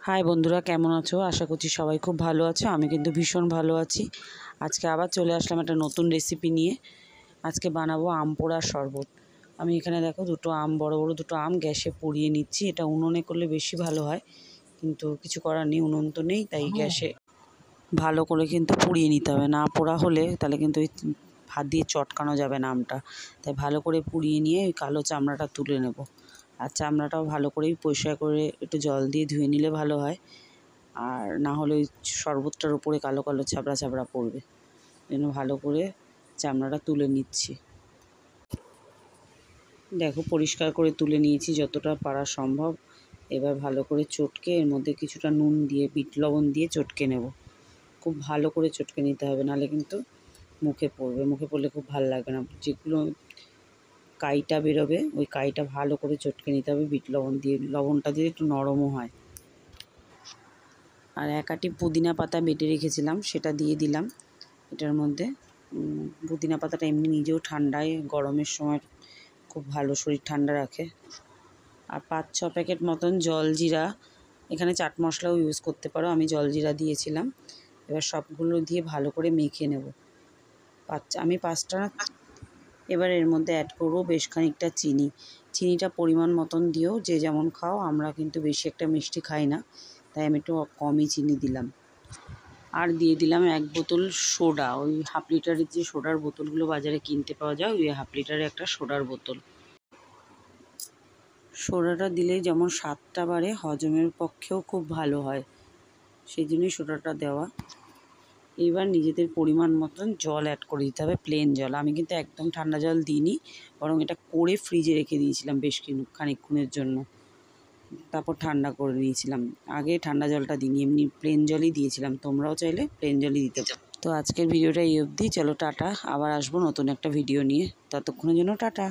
High বন্ধুরা, কেমন আছো? আশা করছি সবাই খুব ভালো আছো। আমি কিন্তু ভীষণ ভালো আছি। আজকে আবার চলে আসলাম একটা নতুন রেসিপি নিয়ে। আজকে বানাবো আম পোড়ার শরবত। আমি এখানে দেখো বড় বড় দুটো আম গ্যাসে পুড়িয়ে নিচ্ছি। এটা উনুনে করলে বেশি ভালো হয়, কিন্তু কিছু করার নেই, উনুন তো নেই, তাই গ্যাসে ভালো করে কিন্তু পুড়িয়ে নিতে হবে। না পোড়া হলে তাহলে কিন্তু ওই হাত দিয়ে চটকানো যাবে না আমটা। তাই ভালো করে পুড়িয়ে নিয়ে ওই কালো চামড়াটা তুলে নেব। আর চামড়াটাও ভালো করেই পরিষ্কার করে একটু জল দিয়ে ধুয়ে নিলে ভালো হয়, আর না হলে ওই শরবতটার উপরে কালো কালো ছাবড়া ছাবড়া পড়বে। জন্য ভালো করে চামড়াটা তুলে নিচ্ছি। দেখো, পরিষ্কার করে তুলে নিয়েছি যতটা পারা সম্ভব। এবার ভালো করে চটকে এর মধ্যে কিছুটা নুন দিয়ে বিট লবণ দিয়ে চটকে নেব। খুব ভালো করে চটকে নিতে হবে, নাহলে কিন্তু মুখে পড়বে। মুখে পড়লে খুব ভালো লাগবে না। যেগুলো কাইটা বেরোবে ওই কাইটা ভালো করে চটকে নিতে হবে বিট লবণ দিয়ে। লবণটা দিয়ে একটু নরমও হয়। আর এক আঁটি পুদিনা পাতা বেটে রেখেছিলাম, সেটা দিয়ে দিলাম এটার মধ্যে। পুদিনা পাতাটা এমনি নিজেও ঠান্ডায়, গরমের সময় খুব ভালো, শরীর ঠান্ডা রাখে। আর 5-6 প্যাকেট মতন জলজিরা, এখানে চাট মশলাও ইউজ করতে পারো, আমি জলজিরা দিয়েছিলাম। এবার সবগুলো দিয়ে ভালো করে মেখে নেব। আমি 5টা। এবার এর মধ্যে অ্যাড করবো বেশ খানিকটা চিনি। চিনিটা পরিমাণ মতন দিও, যে যেমন খাও। আমরা কিন্তু বেশি একটা মিষ্টি খাই না, তাই আমি একটু কমই চিনি দিলাম। আর দিয়ে দিলাম 1 বোতল সোডা, ওই হাফ লিটারের যে সোডার বোতলগুলো বাজারে কিনতে পাওয়া যায়, ওই হাফ লিটারের একটা সোডার বোতল। সোডাটা দিলে যেমন স্বাদটা বাড়ে, হজমের পক্ষেও খুব ভালো হয়, সেই জন্যই সোডাটা দেওয়া। এইবার নিজেদের পরিমাণ মতন জল অ্যাড করে দিতে হবে, প্লেন জল। আমি কিন্তু একদম ঠান্ডা জল দিইনি, বরং এটা করে ফ্রিজে রেখে দিয়েছিলাম বেশ খানিকক্ষণের জন্য। তারপর ঠান্ডা করে নিয়েছিলাম। আগে ঠান্ডা জলটা দিইনি, এমনি প্লেন জলই দিয়েছিলাম। তোমরাও চাইলে প্লেন জলই দিতে পারো। তো আজকের ভিডিওটা এই অবধি। চলো টাটা, আবার আসবো নতুন একটা ভিডিও নিয়ে। ততক্ষণের জন্য টাটা।